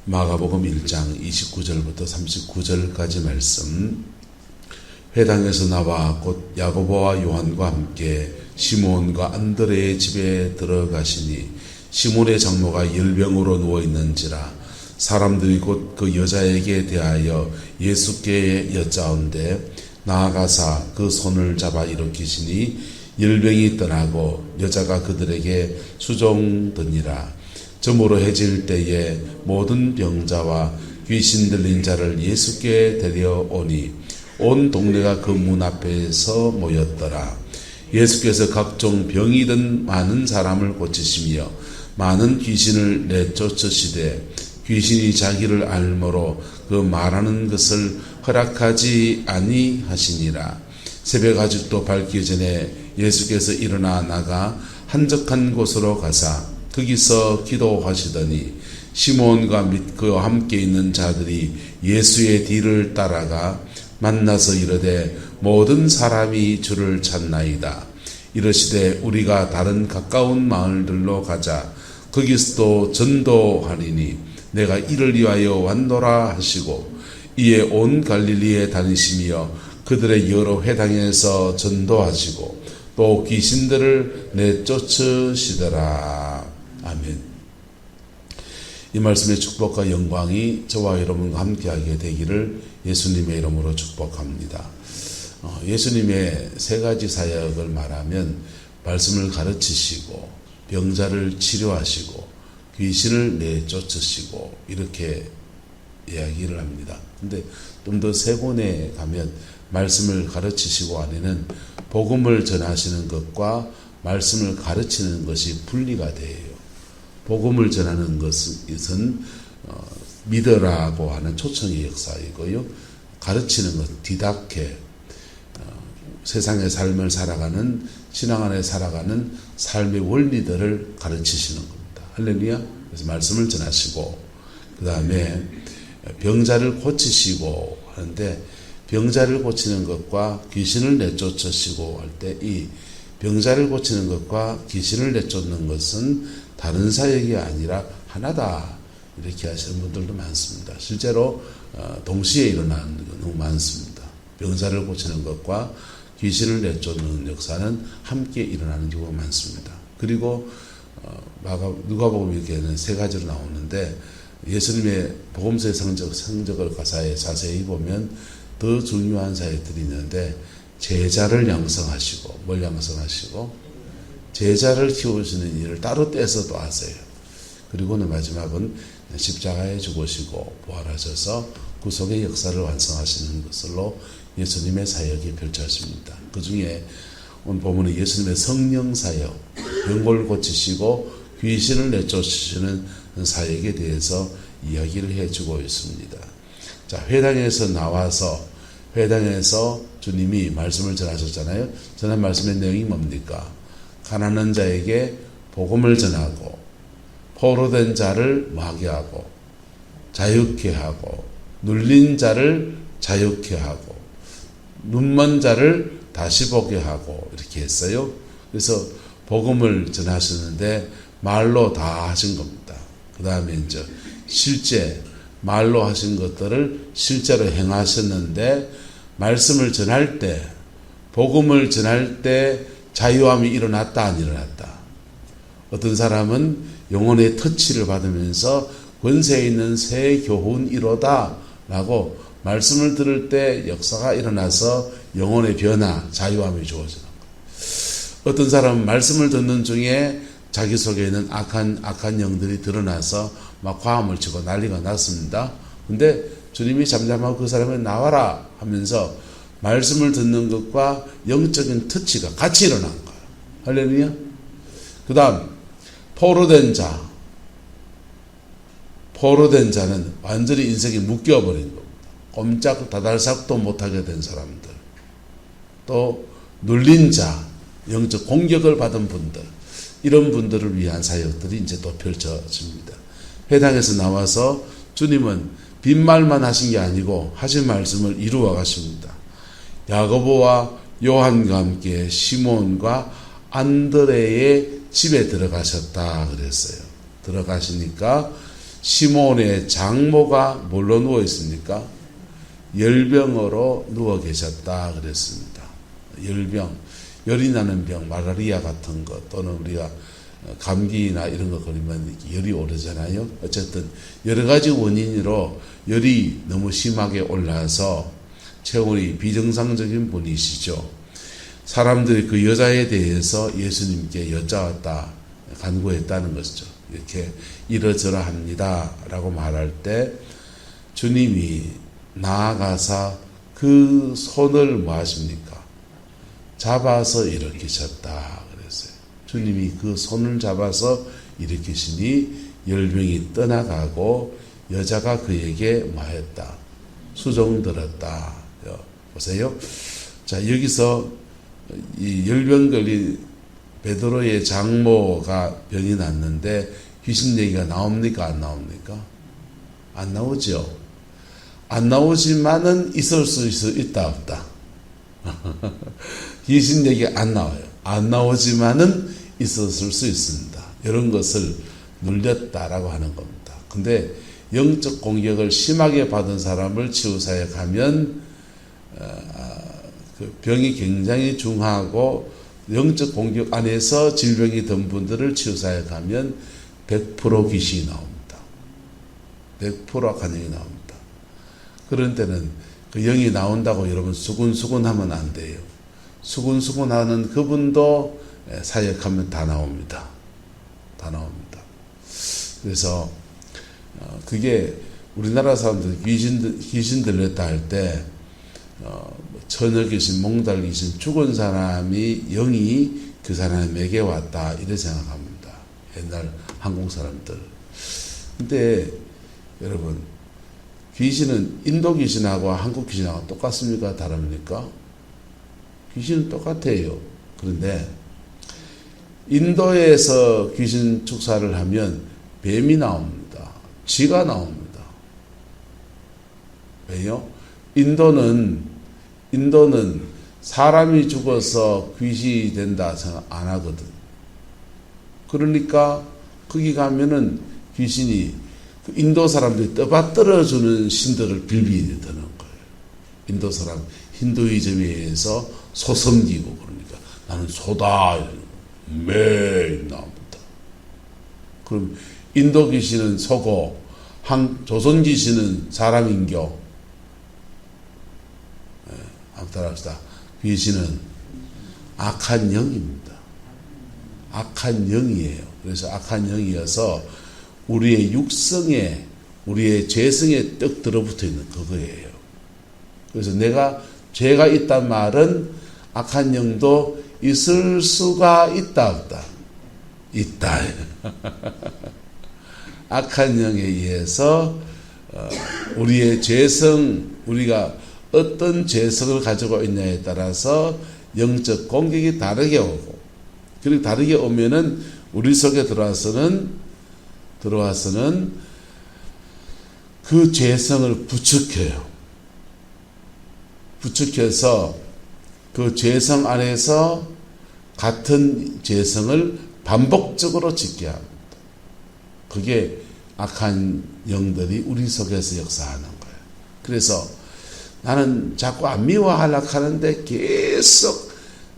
마가복음 1장 29절부터 39절까지 말씀. 회당에서 나와 곧 야고보와 요한과 함께 시몬과 안드레의 집에 들어가시니 시몬의 장모가 열병으로 누워있는지라 사람들이 곧 그 여자에게 대하여 예수께 여짜온데 나아가사 그 손을 잡아 일으키시니 열병이 떠나고 여자가 그들에게 수종드니라. 저물어 해질 때에 모든 병자와 귀신 들린 자를 예수께 데려오니 온 동네가 그 문 앞에서 모였더라. 예수께서 각종 병이 든 많은 사람을 고치시며 많은 귀신을 내쫓으시되 귀신이 자기를 알므로 그 말하는 것을 허락하지 아니하시니라. 새벽 아직도 밝기 전에 예수께서 일어나 나가 한적한 곳으로 가사 거기서 기도하시더니 시몬과 및 그와 함께 있는 자들이 예수의 뒤를 따라가 만나서 이르되 모든 사람이 주를 찾나이다. 이르시되 우리가 다른 가까운 마을들로 가자. 거기서도 전도하리니 내가 이를 위하여 왔노라 하시고 이에 온 갈릴리에 다니시며 그들의 여러 회당에서 전도하시고 또 귀신들을 내쫓으시더라. 아멘. 이 말씀의 축복과 영광이 저와 여러분과 함께하게 되기를 예수님의 이름으로 축복합니다. 예수님의 세 가지 사역을 말하면 말씀을 가르치시고 병자를 치료하시고 귀신을 내쫓으시고 이렇게 이야기를 합니다. 근데 좀 더 세 권에 가면 말씀을 가르치시고 안에는 복음을 전하시는 것과 말씀을 가르치는 것이 분리가 돼요. 복음을 전하는 것은 믿으라고 하는 초청의 역사이고요. 가르치는 것, 디다케, 세상의 삶을 살아가는, 신앙 안에 살아가는 삶의 원리들을 가르치시는 겁니다. 할렐루야. 그래서 말씀을 전하시고 그 다음에 병자를 고치시고 하는데 병자를 고치는 것과 귀신을 내쫓으시고 할 때 이 병자를 고치는 것과 귀신을 내쫓는 것은 다른 사역이 아니라 하나다 이렇게 하시는 분들도 많습니다. 실제로 동시에 일어나는 경우 많습니다. 병자를 고치는 것과 귀신을 내쫓는 역사는 함께 일어나는 경우가 많습니다. 그리고 누가복음 이렇게는 세 가지로 나오는데 예수님의 복음서의 성적을 가사에 자세히 보면 더 중요한 사역들이 있는데 제자를 양성하시고 뭘 양성하시고 제자를 키우시는 일을 따로 떼서 또 하세요. 그리고는 마지막은 십자가에 죽으시고 부활하셔서 구속의 역사를 완성하시는 것으로 예수님의 사역이 펼쳐집니다. 그 중에 오늘 보면 예수님의 성령 사역, 병골 고치시고 귀신을 내쫓으시는 사역에 대해서 이야기를 해주고 있습니다. 자, 회당에서 나와서 회당에서 주님이 말씀을 전하셨잖아요. 전한 말씀의 내용이 뭡니까? 가난한 자에게 복음을 전하고 포로된 자를 마게 하고 자유케 하고 눌린 자를 자유케 하고 눈먼 자를 다시 보게 하고 이렇게 했어요. 그래서 복음을 전하시는데 말로 다 하신 겁니다. 그 다음에 이제 실제 말로 하신 것들을 실제로 행하셨는데 말씀을 전할 때 복음을 전할 때 자유함이 일어났다 안 일어났다. 어떤 사람은 영혼의 터치를 받으면서 권세 있는 새 교훈 이로다 라고 말씀을 들을 때 역사가 일어나서 영혼의 변화, 자유함이 주어지는 거예요. 어떤 사람은 말씀을 듣는 중에 자기 속에 있는 악한 영들이 드러나서 막 화음을 치고 난리가 났습니다. 근데 주님이 잠잠하고 그 사람을 나와라 하면서 말씀을 듣는 것과 영적인 터치가 같이 일어난 거예요. 할렐루야. 그 다음 포로된 자는 완전히 인생이 묶여버린 겁니다. 꼼짝 다달삭도 못하게 된 사람들, 또 눌린 자, 영적 공격을 받은 분들, 이런 분들을 위한 사역들이 이제 또 펼쳐집니다. 회당에서 나와서 주님은 빈말만 하신 게 아니고 하신 말씀을 이루어 가십니다. 야고보와 요한과 함께 시몬과 안드레의 집에 들어가셨다 그랬어요. 들어가시니까 시몬의 장모가 뭘로 누워 있습니까? 열병으로 누워 계셨다 그랬습니다. 열병, 열이 나는 병, 말라리아 같은 것, 또는 우리가 감기나 이런 거 걸리면 열이 오르잖아요. 어쨌든 여러 가지 원인으로 열이 너무 심하게 올라서 체온이 비정상적인 분이시죠. 사람들이 그 여자에 대해서 예수님께 여짜왔다, 간구했다는 것이죠. 이렇게 이러저러 합니다 라고 말할 때 주님이 나아가서 그 손을 뭐 하십니까? 잡아서 일으키셨다 그랬어요. 주님이 그 손을 잡아서 일으키시니 열병이 떠나가고 여자가 그에게 뭐 했다? 수종들었다. 보세요. 자, 여기서 이 열병 걸린 베드로의 장모가 병이 났는데 귀신 얘기가 나옵니까? 안 나옵니까? 안 나오죠. 안 나오지만은 있을 수 있다 없다. 귀신 얘기가 안 나와요. 안 나오지만은 있었을 수 있습니다. 이런 것을 눌렸다라고 하는 겁니다. 근데 영적 공격을 심하게 받은 사람을 치유사역하면 그 병이 굉장히 중하고 영적 공격 안에서 질병이 든 분들을 치유사역하면 100% 귀신이 나옵니다. 100% 악한 영이 나옵니다. 그런 때는 그 영이 나온다고 여러분 수군수군하면 안 돼요. 수군수군하는 그분도 사역하면 다 나옵니다. 다 나옵니다. 그래서 그게 우리나라 사람들 귀신 들렸다 할 때 처녀 귀신, 몽달 귀신, 죽은 사람이 영이 그 사람에게 왔다 이렇게 생각합니다. 옛날 한국 사람들. 근데 여러분 귀신은 인도 귀신하고 한국 귀신하고 똑같습니까? 다릅니까? 귀신은 똑같아요. 그런데 인도에서 귀신 축사를 하면 뱀이 나옵니다. 쥐가 나옵니다. 왜요? 인도는 사람이 죽어서 귀신이 된다 생각 안 하거든. 그러니까 거기 가면은 귀신이 인도 사람들이 떠받들어주는 신들을 빌비드는 거예요. 인도 사람 힌두이즘에 의해서 소 섬기고 그러니까 나는 소다 매일 나옵니다. 그럼 인도 귀신은 소고 조선 귀신은 사람인교. 한번 따라합시다. 귀신은 악한 영입니다. 악한 영이에요. 그래서 악한 영이어서 우리의 육성에, 우리의 죄성에 떡 들어붙어 있는 그거예요. 그래서 내가 죄가 있단 말은 악한 영도 있을 수가 있다 없다? 있다. 악한 영에 의해서 우리의 죄성, 우리가 어떤 죄성을 가지고 있냐에 따라서 영적 공격이 다르게 오고, 그리고 다르게 오면은 우리 속에 들어와서는 그 죄성을 부추겨요. 부추겨서 그 죄성 안에서 같은 죄성을 반복적으로 짓게 합니다. 그게 악한 영들이 우리 속에서 역사하는 거예요. 그래서 나는 자꾸 안 미워하려고 하는데 계속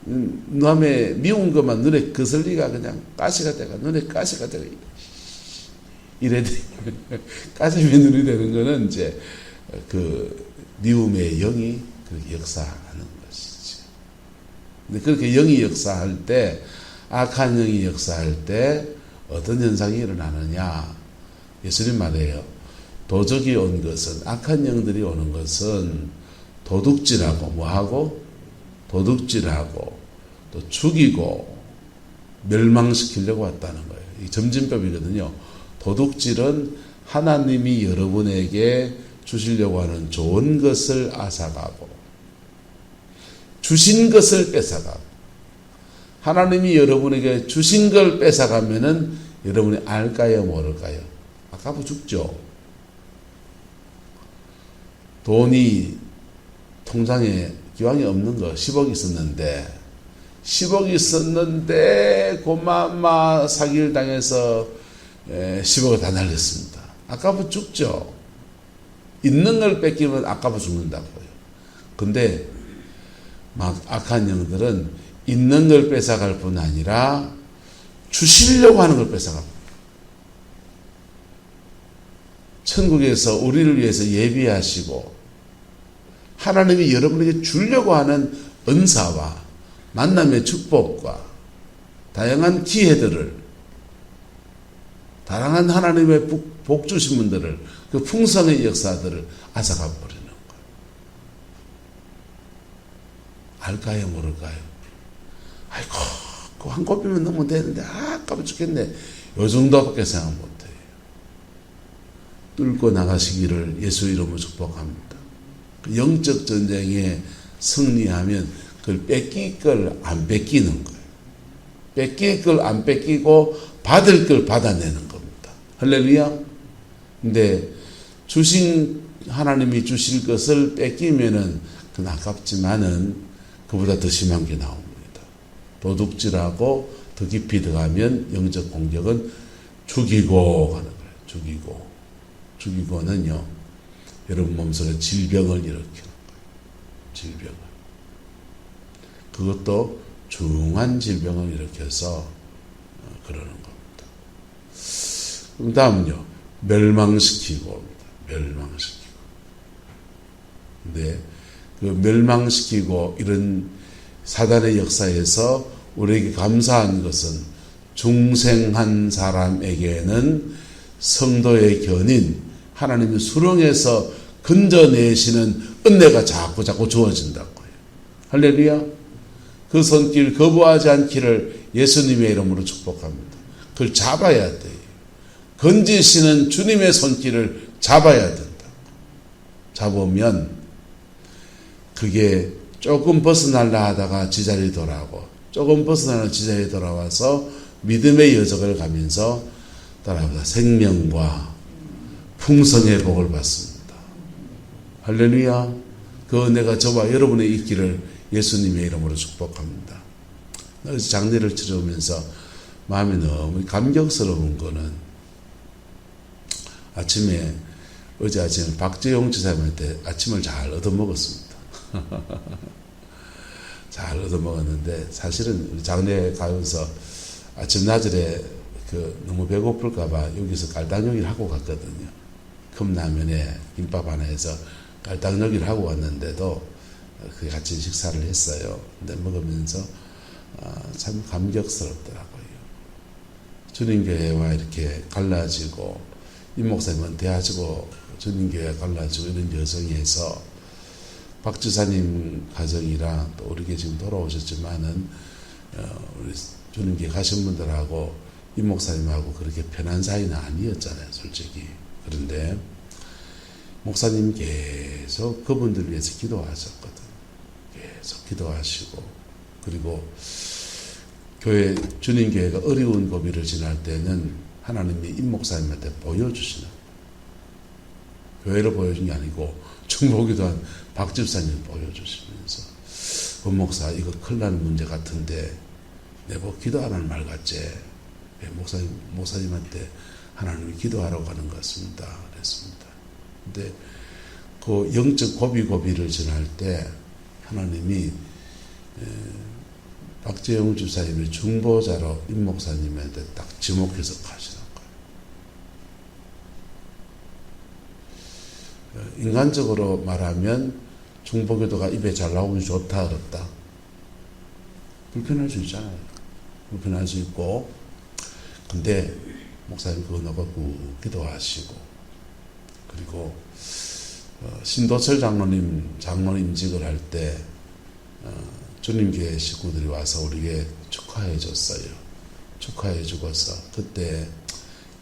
남의 미운 것만 눈에 거슬리가 그냥 가시가 되가 눈에 가시가 되가 이래 가시미 눈이 되는 거는 이제 그 미움의 영이 그렇게 역사하는 것이지. 근데 그렇게 영이 역사할 때, 악한 영이 역사할 때 어떤 현상이 일어나느냐? 예수님 말이에요. 도적이 온 것은, 악한 영들이 오는 것은 도둑질하고 뭐하고? 도둑질하고 또 죽이고 멸망시키려고 왔다는 거예요. 이 점진법이거든요. 도둑질은 하나님이 여러분에게 주시려고 하는 좋은 것을 앗아가고 주신 것을 뺏어가고, 하나님이 여러분에게 주신 걸 뺏어가면은 여러분이 알까요 모를까요? 아까부 죽죠. 돈이 통장에 기왕이 없는 거 10억 있었는데 고마마 사기를 당해서 10억을 다 날렸습니다. 아까부 죽죠. 있는 걸 뺏기면 아까부 죽는다고요. 근데 막 악한 영들은 있는 걸 뺏어갈 뿐 아니라 주시려고 하는 걸 뺏어갑니다. 천국에서 우리를 위해서 예비하시고 하나님이 여러분에게 주려고 하는 은사와 만남의 축복과 다양한 기회들을, 다양한 하나님의 복 주신 분들을, 그 풍성의 역사들을 앗아가 버리는 거예요. 알까요, 모를까요? 아이고, 그 한 곱이면 넣으면 되는데, 아까워 죽겠네. 요 정도밖에 생각 못 해요. 뚫고 나가시기를 예수 이름으로 축복합니다. 그 영적 전쟁에 승리하면 그걸 뺏길 걸 안 뺏기는 거예요. 뺏길 걸 안 뺏기고 받을 걸 받아내는 겁니다. 할렐루야. 근데 하나님이 주실 것을 뺏기면은 그건 아깝지만은 그보다 더 심한 게 나옵니다. 도둑질하고 더 깊이 들어가면 영적 공격은 죽이고 가는 거예요. 죽이고는요, 여러분 몸속에 질병을 일으키는 거예요. 질병을. 그것도 중한 질병을 일으켜서 그러는 겁니다. 그 다음은요, 멸망시키고. 근데 그 멸망시키고 이런 사단의 역사에서 우리에게 감사한 것은 중생한 사람에게는 성도의 견인, 하나님이 수렁에서 건져내시는 은혜가 자꾸 주어진다고요. 할렐루야. 그 손길 거부하지 않기를 예수님의 이름으로 축복합니다. 그걸 잡아야 돼요. 건지시는 주님의 손길을 잡아야 된다. 잡으면 그게 조금 벗어날라 하다가 지자리 돌아오고, 조금 벗어나는 지자리에 돌아와서 믿음의 여정을 가면서 따라가다 생명과 풍성의 복을 받습니다. 할렐루야. 그 은혜가 저와 여러분의 있기를 예수님의 이름으로 축복합니다. 그래서 장례를 치르면서 마음이 너무 감격스러운 거는, 어제 아침에 박재용 지사님한테 아침을 잘 얻어먹었습니다. 잘 얻어먹었는데, 사실은 장례 가면서 아침 낮에 너무 배고플까봐 여기서 깔딱요리를 하고 갔거든요. 컵라면에 김밥 하나 해서 깔딱요리를 하고 왔는데도 같이 식사를 했어요. 근데 먹으면서 참 감격스럽더라고요. 주님교회와 이렇게 갈라지고, 임 목사님은 대하시고 주님교회 갈라지고 이런 여정에서 박 지사님 가정이랑 또 우리 지금 돌아오셨지만은 우리 주님교회 가신 분들하고 임 목사님하고 그렇게 편한 사이는 아니었잖아요, 솔직히. 그런데 목사님 계속 그분들 위해서 기도하셨거든. 계속 기도하시고, 그리고 주님교회가 어려운 고비를 지날 때는 하나님이 임 목사님한테 보여주시는, 교회를 보여준 게 아니고 중보기도 한 박 집사님 보여주시면서, 본 목사 이거 큰일 나는 문제 같은데 내가 기도하라는 말 같지? 목사님한테 하나님이 기도하라고 하는 것 같습니다. 그랬습니다. 근데 그 영적 고비를 지날 때 하나님이 박재용 주사님의 중보자로 임 목사님한테 딱 지목해서 가시는 거예요. 인간적으로 말하면 중보기도가 입에 잘 나오면 좋다, 어렵다? 불편할 수 있잖아요. 불편할 수 있고, 근데 목사님 그거 넣고 기도하시고, 그리고 신도철 장로님직을 할 때 주님교회 식구들이 와서 우리에게 축하해 줬어요. 축하해 주고서 그때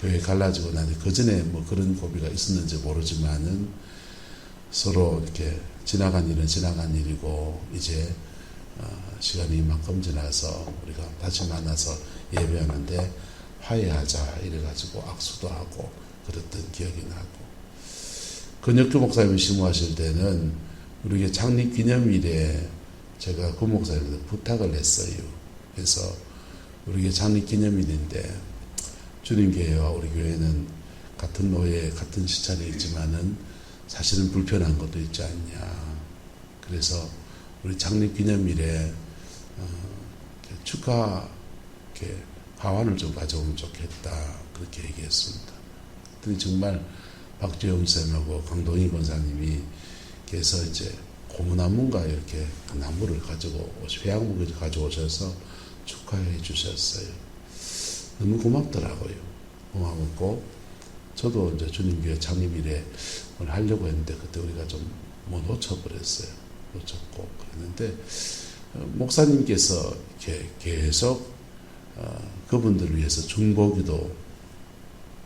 교회 갈라지고 나니 그 전에 뭐 그런 고비가 있었는지 모르지만은 서로 이렇게 지나간 일은 지나간 일이고, 이제 시간이 이만큼 지나서 우리가 다시 만나서 예배하는데 화해하자 이래가지고 악수도 하고 그랬던 기억이 나고, 권혁규 목사님이 심호하실 때는 우리에게 창립 기념일에 제가 그 목사님한테 부탁을 했어요. 그래서 우리에게 창립 기념일인데 주님교회와 우리 교회는 같은 노예, 같은 시차에 있지만은 사실은 불편한 것도 있지 않냐. 그래서 우리 창립기념일에 축하 화환을 좀 가져오면 좋겠다. 그렇게 얘기했습니다. 그랬더니 정말 박재용 쌤하고 강동희 권사님이 그래서 이제 고무나무인가 이렇게 그 나무를 회양목을 가져오셔서 축하해 주셨어요. 너무 고맙더라고요. 고마웠고, 저도 이제 주님교회 창립일에 하려고 했는데, 그때 우리가 좀 뭐 놓쳐버렸어요. 놓쳤고, 그랬는데, 목사님께서 이렇게 계속, 그분들을 위해서 중보기도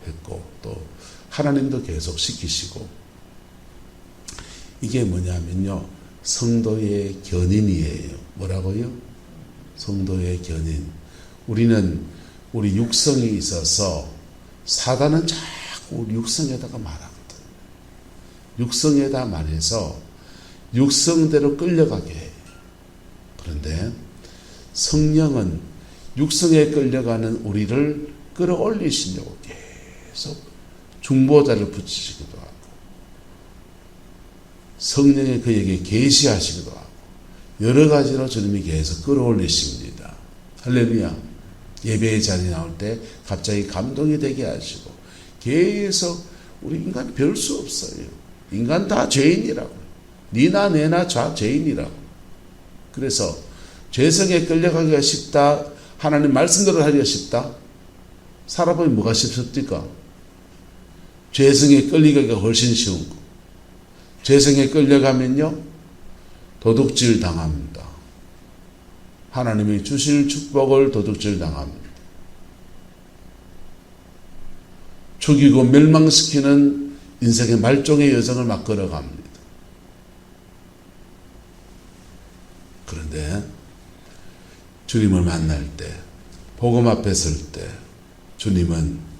했고, 또, 하나님도 계속 시키시고, 이게 뭐냐면요, 성도의 견인이에요. 뭐라고요? 성도의 견인. 우리는 우리 육성이 있어서 사단은 자꾸 우리 육성에다가 말하거든. 육성에다 말해서 육성대로 끌려가게 해요. 그런데 성령은 육성에 끌려가는 우리를 끌어올리시려고 계속 중보자를 붙이시기도 하고 성령이 그에게 계시하시기도 하고 여러 가지로 주님이 계속 끌어올리십니다. 할렐루야. 예배의 자리에 나올 때 갑자기 감동이 되게 하시고 계속 우리 인간 별 수 없어요. 인간 다 죄인이라고. 니나 내나 다 죄인이라고. 그래서 죄성에 끌려가기가 쉽다. 하나님 말씀대로 하기가 쉽다. 살아보면 뭐가 쉽습니까? 죄성에 끌려가기가 훨씬 쉬운 거. 죄성에 끌려가면요 도둑질 당합니다. 하나님이 주실 축복을 도둑질 당합니다. 죽이고 멸망시키는 인생의 말종의 여정을 막 걸어갑니다. 그런데 주님을 만날 때, 복음 앞에 설 때 주님은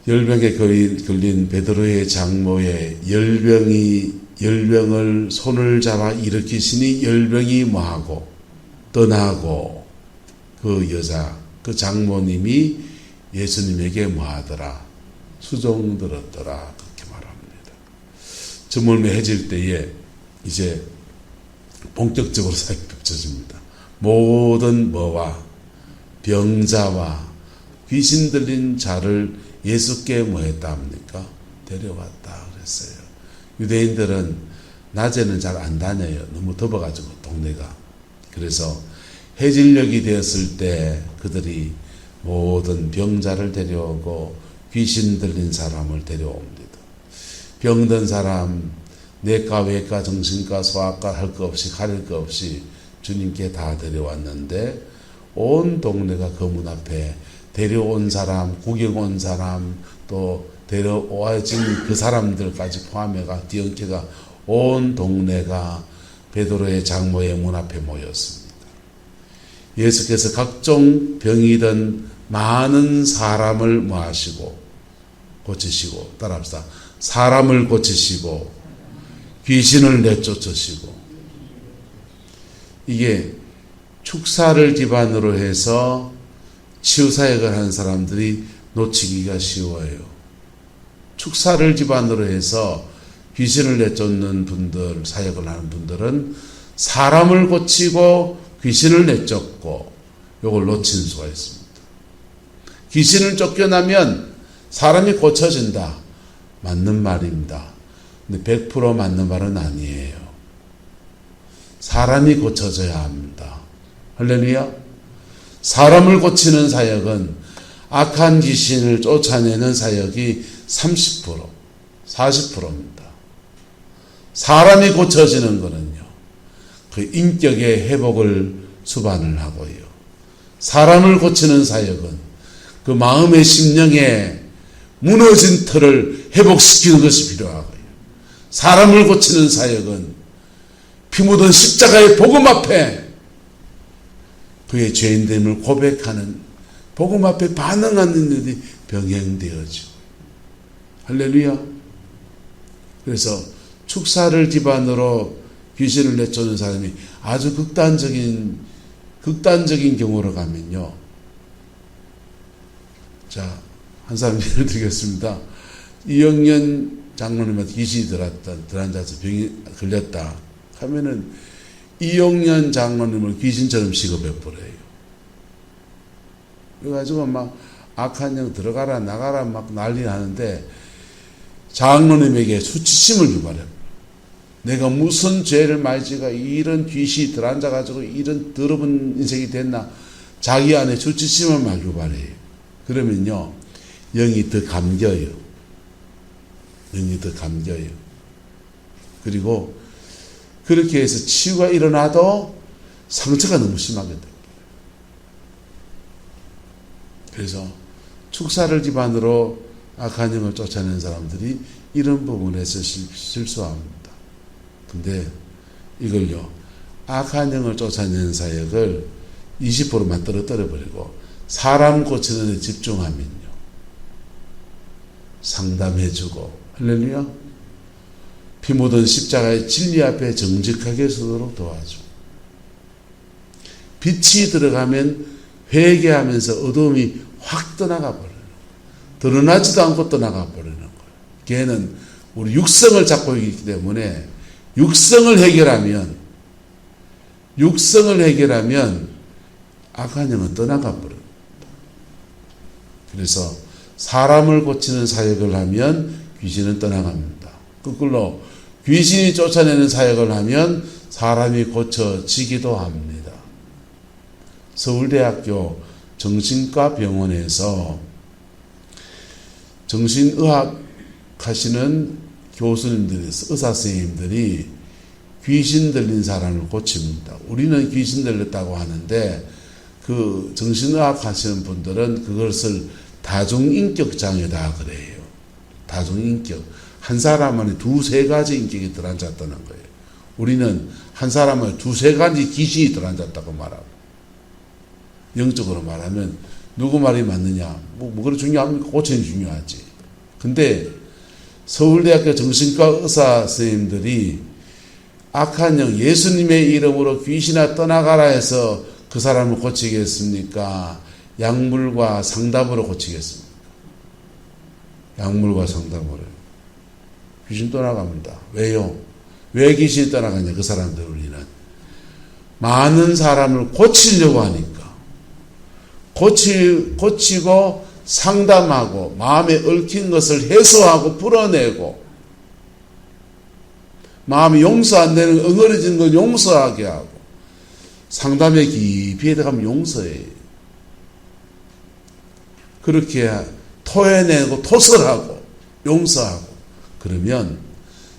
열병에 걸린 베드로의 장모의 열병을 손을 잡아 일으키시니 열병이 뭐하고 떠나고 그 여자, 그 장모님이 예수님에게 뭐하더라? 수종 들었더라. 그렇게 말합니다. 저물매해질 때에 이제 본격적으로 사역이 펼쳐집니다. 모든 뭐와 병자와 귀신 들린 자를 예수께 뭐 했다 합니까? 데려왔다 그랬어요. 유대인들은 낮에는 잘 안 다녀요. 너무 덥어가지고 동네가. 그래서 해질녘이 되었을 때 그들이 모든 병자를 데려오고 귀신 들린 사람을 데려옵니다. 병든 사람 내과, 외과, 정신과, 소아과 할 거 없이 가릴 거 없이 주님께 다 데려왔는데 온 동네가 그 문 앞에 데려온 사람, 구경 온 사람, 또 데려와진 그 사람들까지 포함해가 뒤엉켜가 온 동네가 베드로의 장모의 문 앞에 모였습니다. 예수께서 각종 병이든 많은 사람을 모하시고 고치시고, 따라합시다. 사람을 고치시고 귀신을 내쫓으시고, 이게 축사를 기반으로 해서 치유사역을 하는 사람들이 놓치기가 쉬워요. 축사를 기반으로 해서 귀신을 내쫓는 분들, 사역을 하는 분들은 사람을 고치고 귀신을 내쫓고 요걸 놓친 수가 있습니다. 귀신을 쫓겨나면 사람이 고쳐진다. 맞는 말입니다. 근데 100% 맞는 말은 아니에요. 사람이 고쳐져야 합니다. 할렐루야. 사람을 고치는 사역은 악한 귀신을 쫓아내는 사역이 30%, 40%입니다. 사람이 고쳐지는 것은요, 그 인격의 회복을 수반을 하고요. 사람을 고치는 사역은 그 마음의 심령에 무너진 틀을 회복시키는 것이 필요하고요. 사람을 고치는 사역은 피 묻은 십자가의 복음 앞에 그의 죄인됨을 고백하는 복음 앞에 반응하는 일이 병행되어지고, 할렐루야. 그래서 축사를 기반으로 귀신을 내쫓는 사람이 아주 극단적인 경우로 가면요, 자, 한 사람 예를 들겠습니다. 이영년 장로님한테 귀신이 들어앉아서 병이 걸렸다 하면은 이영년 장로님을 귀신처럼 취급해버려요. 그래가지고 막 악한 영 들어가라 나가라 막 난리 나는데 장로님에게 수치심을 유발해요. 내가 무슨 죄를 많이 지가 이런 귀신이 들어앉아가지고 이런 더러운 인생이 됐나, 자기 안에 수치심을 막 유발해요. 그러면요 영이 더 감겨요. 영이 더 감겨요. 그리고 그렇게 해서 치유가 일어나도 상처가 너무 심하게 돼요. 그래서 축사를 기반으로 악한 영을 쫓아내는 사람들이 이런 부분에서 실수합니다. 근데 이걸요, 악한 영을 쫓아내는 사역을 20%만 떨어뜨려버리고 사람 고치는 데 집중하면요, 상담해주고, 할렐루야, 피 묻은 십자가의 진리 앞에 정직하게 서도록 도와주고, 빛이 들어가면 회개하면서 어두움이 확 떠나가 버려요. 드러나지도 않고 떠나가 버리는 거예요. 걔는 우리 육성을 잡고 있기 때문에 육성을 해결하면 악한 영은 떠나가 버립니다. 그래서 사람을 고치는 사역을 하면 귀신은 떠나갑니다. 거꾸로 귀신이 쫓아내는 사역을 하면 사람이 고쳐지기도 합니다. 서울대학교 정신과 병원에서 정신의학 하시는 교수님들이, 의사 선생님들이 귀신 들린 사람을 고칩니다. 우리는 귀신 들렸다고 하는데 그 정신의학 하시는 분들은 그것을 다중인격 장애다 그래요. 다중인격. 한 사람 안에 두세 가지 인격이 들어앉았다는 거예요. 우리는 한 사람 안에 두세 가지 귀신이 들어앉았다고 말하고, 영적으로 말하면 누구 말이 맞느냐, 뭐 그래 중요합니까? 고치는 중요하지. 근데 서울대학교 정신과 의사 선생님들이 악한 영, 예수님의 이름으로 귀신아 떠나가라 해서 그 사람을 고치겠습니까? 약물과 상담으로 고치겠습니까? 약물과 상담으로. 귀신 떠나갑니다. 왜요? 왜 귀신이 떠나가냐? 그 사람들, 우리는 많은 사람을 고치려고 하니까. 고치고 상담하고 마음에 얽힌 것을 해소하고 풀어내고, 마음이 용서 안 되는 엉어려진 걸 용서하게 하고, 상담에 깊이 들어가면 용서해요. 그렇게 토해내고 토설하고 용서하고 그러면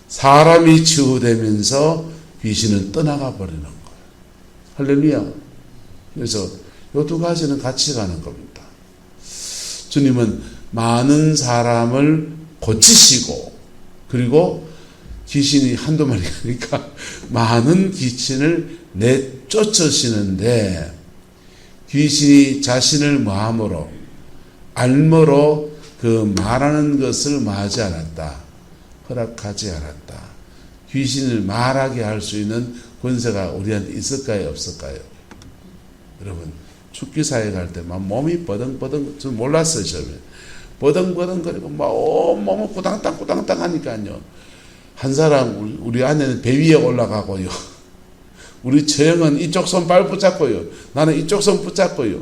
사람이 치유되면서 귀신은 떠나가 버리는 거예요. 할렐루야. 그래서 이 두 가지는 같이 가는 겁니다. 주님은 많은 사람을 고치시고, 그리고 귀신이 한두 마리가 아니까 많은 귀신을 내쫓으시는데, 귀신이 자신을 마음으로 알므로 그 말하는 것을 마하지 않았다, 허락하지 않았다. 귀신을 말하게 할 수 있는 권세가 우리한테 있을까요, 없을까요? 여러분, 축기사에 갈 때 막 몸이 버덩버덩, 저 몰랐어요, 처음에. 버덩버덩거리고 막 온몸을 꾸당땅 하니까요. 한 사람, 우리 아내는 배 위에 올라가고요. 우리 처형은 이쪽 손 발 붙잡고요. 나는 이쪽 손 붙잡고요.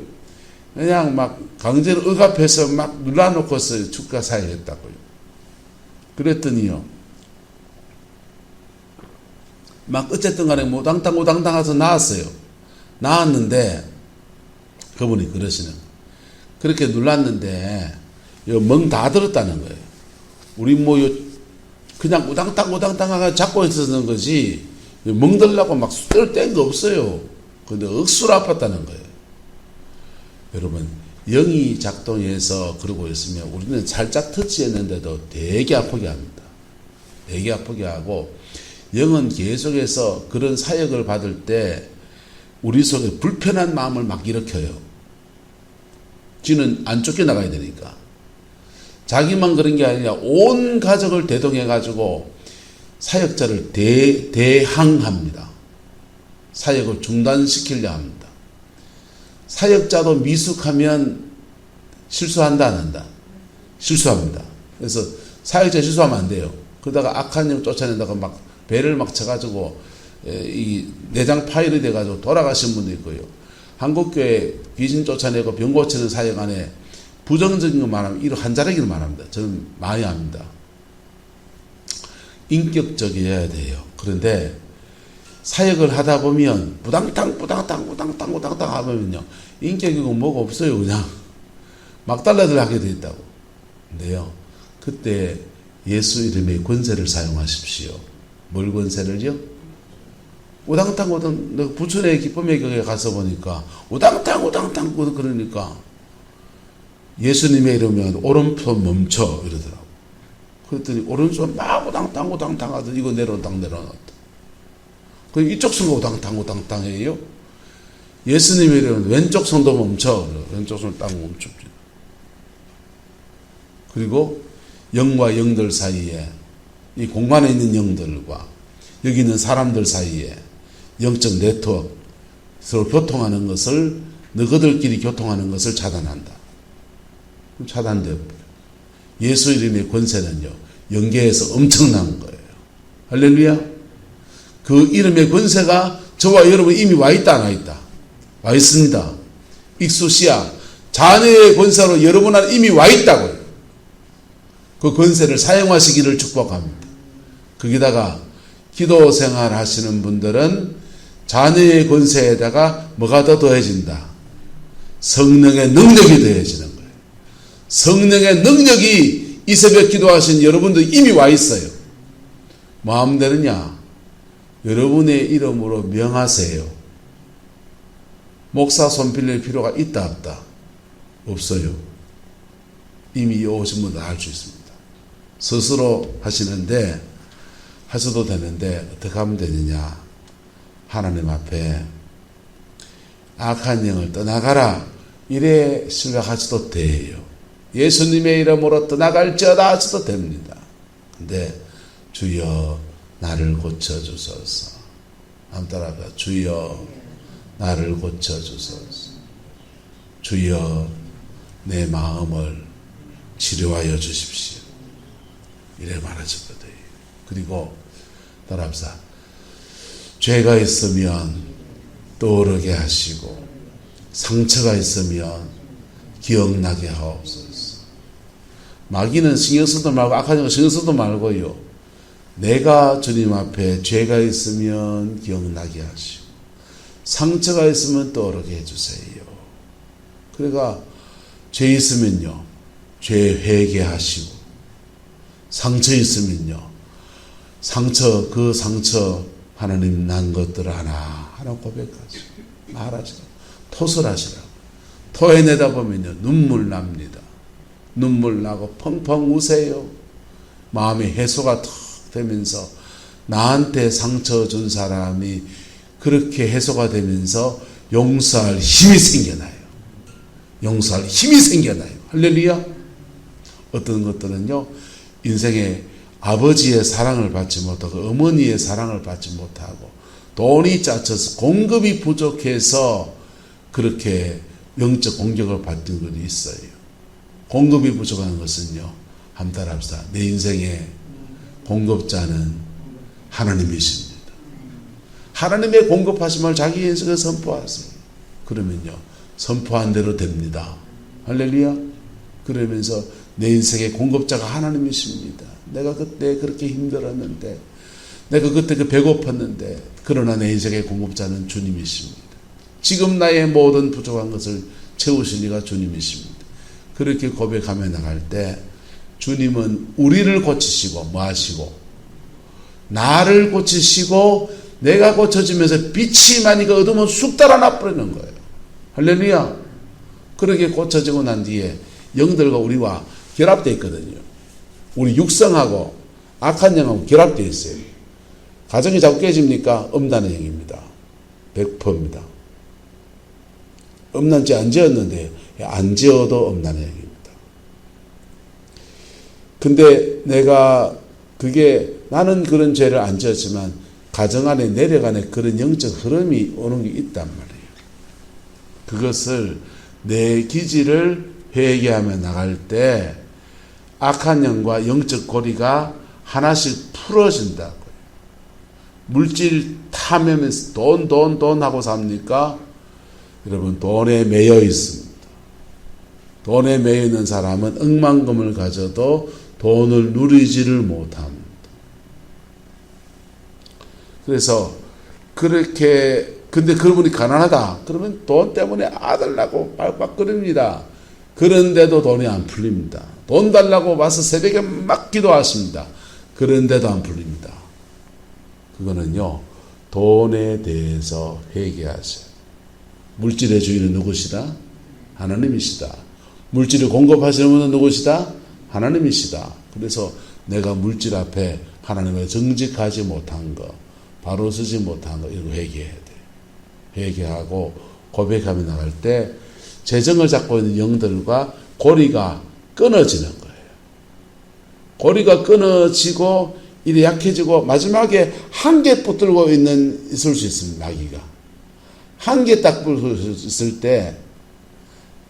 그냥 막 강제로 억압해서 막 눌러놓고서 축가사에 했다고요. 그랬더니요, 막 어쨌든 간에 우당탕 해서 나왔어요. 나왔는데 그분이 그러시는, 그렇게 눌렀는데 멍 다 들었다는 거예요. 우리 그냥 우당탕 하고 잡고 있었는 거지 멍 들려고 막 수대를 뗀 거 없어요. 근데 억수로 아팠다는 거예요. 여러분, 영이 작동해서 그러고 있으면 우리는 살짝 터치했는데도 되게 아프게 합니다. 되게 아프게 하고, 영은 계속해서 그런 사역을 받을 때 우리 속에 불편한 마음을 막 일으켜요. 쥐는 안 쫓겨나가야 되니까. 자기만 그런 게 아니라 온 가족을 대동해가지고 사역자를 대항합니다. 사역을 중단시키려 합니다. 사역자도 미숙하면 실수한다, 안 한다? 실수합니다. 그래서 사역자 실수하면 안 돼요. 그러다가 악한 영 쫓아낸다가 막 배를 막 쳐가지고 이 내장 파열이 돼가지고 돌아가신 분도 있고요. 한국교회 귀신 쫓아내고 병 고치는 사역 안에 부정적인 거 말하면 이런 한자라기를 말합니다. 저는 많이 합니다. 인격적이어야 돼요. 그런데 사역을 하다 보면 부당탕 하면요 인격이고 뭐가 없어요. 그냥 막 달라들 하게 돼 있다고. 근데요 그때 예수 이름의 권세를 사용하십시오. 뭘 권세를요? 우당탕 부천의 기쁨의 교회에 가서 보니까 우당탕 그러니까 예수님의 이름이면 오른손 멈춰 이러더라고. 그랬더니 오른손 막 우당탕 하더니 이거 내려놨다. 그럼 이쪽 손가 우당탕해요. 예수님의 이름은 왼쪽 손도 멈춰. 왼쪽 손을 딱 멈춥니다. 그리고 영과 영들 사이에 이 공간에 있는 영들과 여기 있는 사람들 사이에 영적 네트워크 서로 교통하는 것을 너희들끼리 교통하는 것을 차단한다. 차단돼요. 예수 이름의 권세는요 영계에서 엄청난 거예요. 할렐루야. 그 이름의 권세가 저와 여러분 이미 와 있다 안 와 있다? 와 있습니다. 익수시야 자녀의 권세로 여러분 안에 이미 와 있다고요. 그 권세를 사용하시기를 축복합니다. 거기다가 기도 생활 하시는 분들은 자녀의 권세에다가 뭐가 더 더해진다? 성령의 능력이 더해지는 거예요. 성령의 능력이 이 새벽 기도하신 여러분들 이미 와 있어요. 마음대로냐? 여러분의 이름으로 명하세요. 목사 손 빌릴 필요가 있다 없다? 없어요. 이미 오신 분들 알 수 있습니다. 스스로 하시는데 하셔도 되는데 어떻게 하면 되느냐? 하나님 앞에 악한 영을 떠나가라 이래 신뢰하셔도 돼요. 예수님의 이름으로 떠나갈지어다 하셔도 됩니다. 근데 주여 나를 고쳐주소서. 한번 따라가. 주여 나를 고쳐주소서. 주여 내 마음을 치료하여 주십시오. 이래 말하셔도 돼요. 그리고 따라합시다. 죄가 있으면 떠오르게 하시고 상처가 있으면 기억나게 하옵소서. 마귀는 신경 쓰도 말고 악한 영은 신경 쓰도 말고요. 내가 주님 앞에 죄가 있으면 기억나게 하시고 상처가 있으면 떠오르게 해주세요. 그러니까 죄 있으면요. 죄 회개하시고 상처 있으면요. 그 상처 하나님 난 것들 하나 고백하시고 말하시라고 토설하시라고 토해내다 보면요. 눈물 납니다. 눈물 나고 펑펑 우세요. 마음의 해소가 탁 되면서 나한테 상처 준 사람이 그렇게 해소가 되면서 용서할 힘이 생겨나요. 용서할 힘이 생겨나요. 할렐루야. 어떤 것들은요. 인생에 아버지의 사랑을 받지 못하고 어머니의 사랑을 받지 못하고 돈이 짜쳐서 공급이 부족해서 그렇게 영적 공격을 받는 것이 있어요. 공급이 부족한 것은요. 한번 따라합시다. 내 인생의 공급자는 하나님이십니다. 하나님의 공급하심을 자기 인생에 선포하세요. 그러면요. 선포한 대로 됩니다. 할렐루야. 그러면서 내 인생의 공급자가 하나님이십니다. 내가 그때 그렇게 힘들었는데 내가 그때 배고팠는데 그러나 내 인생의 공급자는 주님이십니다. 지금 나의 모든 부족한 것을 채우신 이가 주님이십니다. 그렇게 고백하며 나갈 때 주님은 우리를 고치시고 뭐 하시고 나를 고치시고 내가 고쳐지면서 빛이 나니까 어둠은 쑥 달아나 버리는 거예요. 할렐루야. 그렇게 고쳐지고 난 뒤에 영들과 우리와 결합되어 있거든요. 우리 육성하고 악한 영하고 결합되어 있어요. 가정이 자꾸 깨집니까? 음란의 영입니다. 100%입니다. 음란죄 안 지었는데 안 지어도 음란의 영입니다. 근데 내가 나는 그런 죄를 안 지었지만 가정 안에 내려가는 그런 영적 흐름이 오는 게 있단 말이에요. 그것을 내 기질을 회개하며 나갈 때 악한 영과 영적 고리가 하나씩 풀어진다고요. 물질 탐하면서 돈 하고 삽니까? 여러분, 돈에 매여 있습니다. 돈에 매여 있는 사람은 억만금을 가져도 돈을 누리지를 못합니다. 그래서 그렇게, 근데 그분이 가난하다 그러면 돈 때문에 아들 낳고 빡빡거립니다. 그런데도 돈이 안 풀립니다. 돈 달라고 와서 새벽에 막 기도하십니다. 그런데도 안 풀립니다. 그거는요, 돈에 대해서 회개하세요. 물질의 주인은 누구시다? 하나님이시다. 물질을 공급하시는 분은 누구시다? 하나님이시다. 그래서 내가 물질 앞에 하나님을 정직하지 못한 거, 바로 서지 못한 거, 이거 회개해야 돼. 회개하고 고백하며 나갈 때 재정을 잡고 있는 영들과 고리가 끊어지는 거예요. 고리가 끊어지고 이래 약해지고 마지막에 한개 붙들고 있을 수 있습니다. 나귀가 한 개 딱 붙들고 있을 때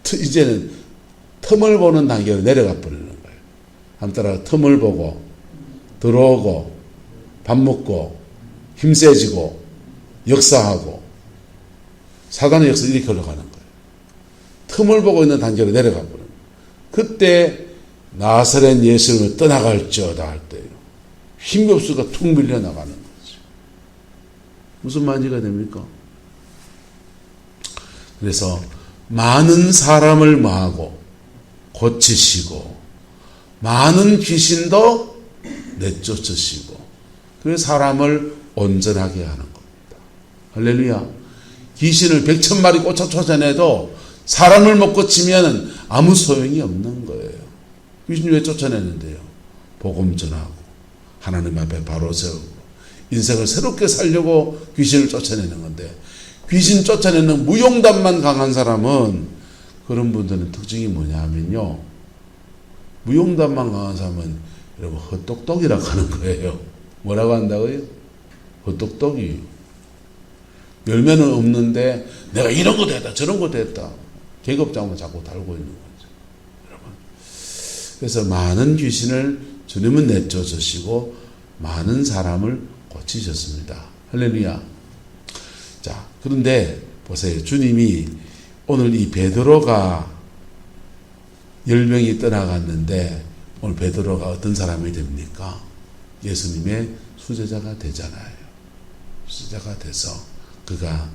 이제는 틈을 보는 단계로 내려가 버리는 거예요. 한번 따라 틈을 보고 들어오고 밥 먹고 힘세지고 역사하고 사단의 역사를 이렇게 흘러가는 거예요. 틈을 보고 있는 단계로 내려가 버리는 거예요. 그때 나사렛 예수님을 떠나갈지어다 할 때요, 힘이 없으니까 툭 밀려나가는 거죠. 무슨 말인지가 됩니까? 그래서 많은 사람을 마하고 고치시고 많은 귀신도 내쫓으시고 그 사람을 온전하게 하는 겁니다. 할렐루야. 귀신을 100,000마리 쫓아내도 사람을 못 고치면 아무 소용이 없는 거예요. 귀신 왜 쫓아내는데요? 복음 전하고 하나님 앞에 바로 세우고 인생을 새롭게 살려고 귀신을 쫓아내는 건데, 귀신 쫓아내는 무용담만 강한 사람은, 그런 분들은 특징이 뭐냐 하면요, 무용담만 강한 사람은 여러분 헛똑똑이라고 하는 거예요. 뭐라고 한다고요? 헛똑똑이. 열매는 없는데 내가 이런 거 됐다 저런 거 됐다 계급장만 자꾸 달고 있는 거죠. 여러분, 그래서 많은 귀신을 주님은 내쫓으시고 많은 사람을 고치셨습니다. 할렐루야. 자, 그런데 보세요. 주님이 오늘 이 베드로가 10명이 떠나갔는데 오늘 베드로가 어떤 사람이 됩니까? 예수님의 수제자가 되잖아요. 수제자가 돼서 그가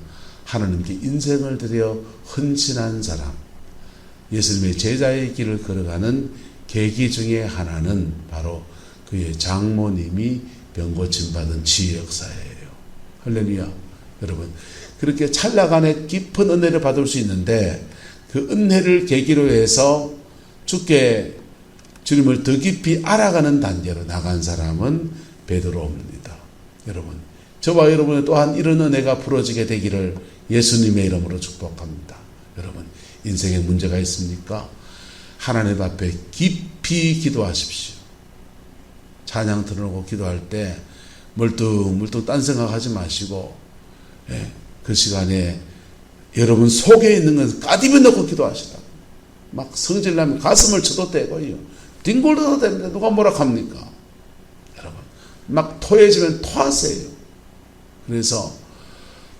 하나님께 인생을 들여 헌신한 사람, 예수님의 제자의 길을 걸어가는 계기 중에 하나는 바로 그의 장모님이 병 고침받은 치유 역사예요. 할렐루야. 여러분, 그렇게 찰나간에 깊은 은혜를 받을 수 있는데 그 은혜를 계기로 해서 주께 주님을 더 깊이 알아가는 단계로 나간 사람은 베드로입니다. 여러분, 저와 여러분의 또한 이런 은혜가 부러지게 되기를 예수님의 이름으로 축복합니다. 여러분, 인생에 문제가 있습니까? 하나님 앞에 깊이 기도하십시오. 찬양 들어오고 기도할 때 멀뚱멀뚱 딴 생각하지 마시고, 그 시간에 여러분 속에 있는 건 까디비 넣고 기도하시라. 막 성질나면 가슴을 쳐도 되고요, 뒹굴러도 됩니다. 누가 뭐라 합니까? 여러분, 막 토해지면 토하세요. 그래서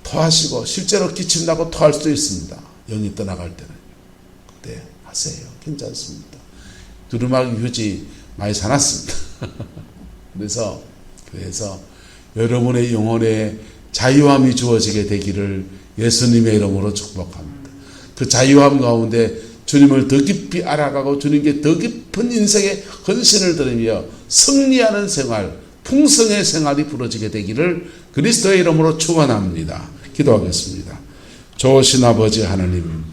토하시고 실제로 기침나고 토할 수도 있습니다. 영이 떠나갈 때는. 그때 하세요. 괜찮습니다. 두루마기 휴지 많이 사놨습니다. 그래서 여러분의 영혼에 자유함이 주어지게 되기를 예수님의 이름으로 축복합니다. 그 자유함 가운데 주님을 더 깊이 알아가고 주님께 더 깊은 인생의 헌신을 드리며 승리하는 생활, 풍성의 생활이 부러지게 되기를 그리스도의 이름으로 축원합니다. 기도하겠습니다. 좋으신 아버지 하나님,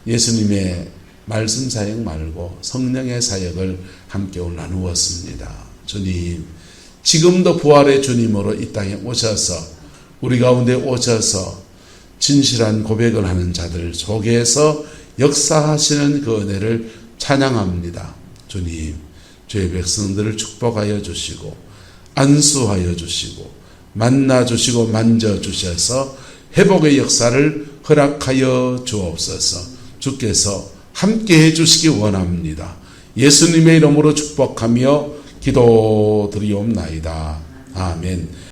예수님의 말씀 사역 말고 성령의 사역을 함께 오늘 나누었습니다. 주님, 지금도 부활의 주님으로 이 땅에 오셔서 우리 가운데 오셔서 진실한 고백을 하는 자들 속에서 역사하시는 그 은혜를 찬양합니다. 주님, 죄의 백성들을 축복하여 주시고 안수하여 주시고 만나 주시고 만져 주셔서 회복의 역사를 허락하여 주옵소서. 주께서 함께 해 주시기 원합니다. 예수님의 이름으로 축복하며 기도드리옵나이다. 아멘.